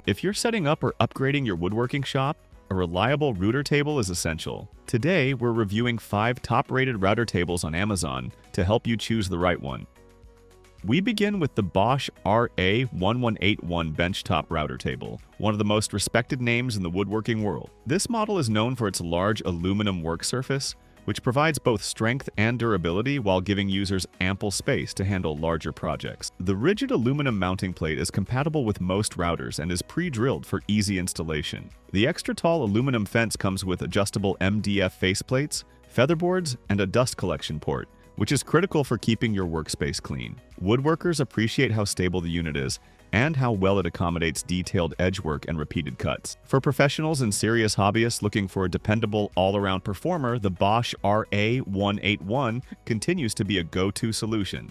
If you're setting up or upgrading your woodworking shop, a reliable router table is essential. Today, we're reviewing 5 top-rated router tables on Amazon to help you choose the right one. We begin with the Bosch RA1181 Benchtop router table, one of the most respected names in the woodworking world. This model is known for its large aluminum work surface, which provides both strength and durability while giving users ample space to handle larger projects. The rigid aluminum mounting plate is compatible with most routers and is pre-drilled for easy installation. The extra-tall aluminum fence comes with adjustable MDF faceplates, featherboards, and a dust collection port, which is critical for keeping your workspace clean. Woodworkers appreciate how stable the unit is and how well it accommodates detailed edge work and repeated cuts. For professionals and serious hobbyists looking for a dependable all-around performer, the Bosch RA181 continues to be a go-to solution.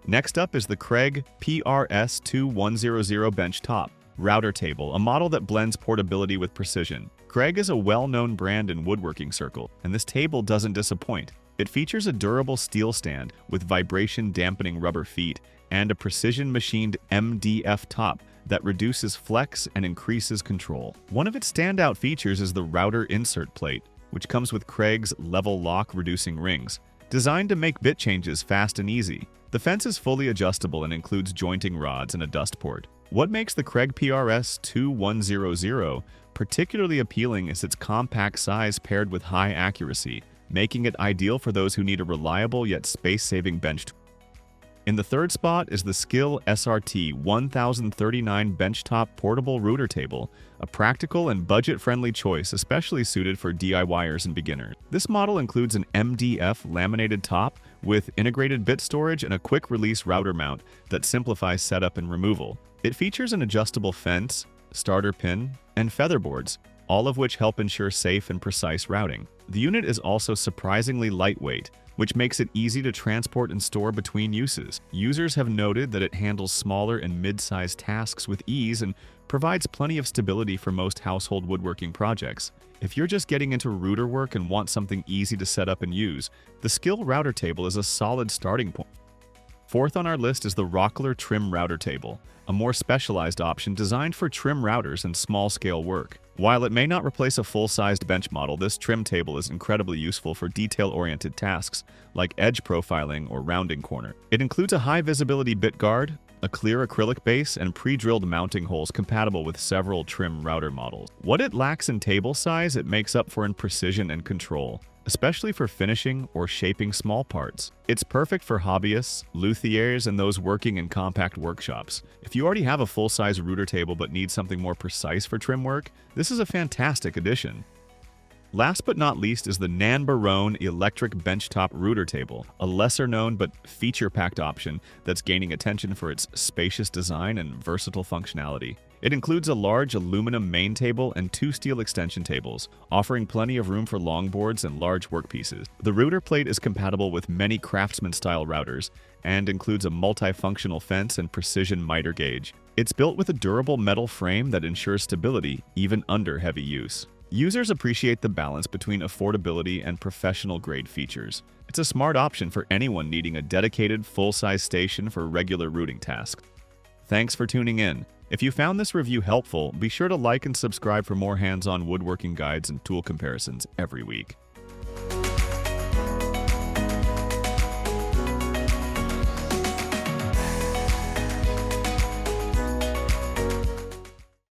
Next up is the Kreg PRS2100 Benchtop router table, a model that blends portability with precision. Kreg is a well-known brand in woodworking circles, and this table doesn't disappoint. It features a durable steel stand with vibration-dampening rubber feet and a precision-machined MDF top that reduces flex and increases control. One of its standout features is the router insert plate, which comes with Kreg's level lock reducing rings, designed to make bit changes fast and easy. The fence is fully adjustable and includes jointing rods and a dust port. What makes the Kreg PRS2100 particularly appealing is its compact size paired with high accuracy, making it ideal for those who need a reliable yet space-saving bench. In the third spot is the SKIL SRT 1039 Benchtop Portable Router Table, a practical and budget-friendly choice especially suited for DIYers and beginners. This model includes an MDF laminated top with integrated bit storage and a quick-release router mount that simplifies setup and removal. It features an adjustable fence, starter pin, and featherboards, all of which help ensure safe and precise routing. The unit is also surprisingly lightweight, which makes it easy to transport and store between uses. Users have noted that it handles smaller and mid-sized tasks with ease and provides plenty of stability for most household woodworking projects. If you're just getting into router work and want something easy to set up and use, the SKIL router table is a solid starting point. Fourth on our list is the Rockler trim router table, a more specialized option designed for trim routers and small-scale work. While it may not replace a full-sized bench model, this trim table is incredibly useful for detail-oriented tasks like edge profiling or rounding corner. It includes a high-visibility bit guard, a clear acrylic base, and pre-drilled mounting holes compatible with several trim router models. What it lacks in table size, it makes up for in precision and control, especially for finishing or shaping small parts. It's perfect for hobbyists, luthiers, and those working in compact workshops. If you already have a full-size router table but need something more precise for trim work, this is a fantastic addition. Last but not least is the NANBERONE electric benchtop router table, a lesser-known but feature-packed option that's gaining attention for its spacious design and versatile functionality. It includes a large aluminum main table and 2 steel extension tables, offering plenty of room for longboards and large workpieces. The router plate is compatible with many craftsman-style routers and includes a multifunctional fence and precision miter gauge. It's built with a durable metal frame that ensures stability even under heavy use. Users appreciate the balance between affordability and professional-grade features. It's a smart option for anyone needing a dedicated, full-size station for regular routing tasks. Thanks for tuning in. If you found this review helpful, be sure to like and subscribe for more hands-on woodworking guides and tool comparisons every week.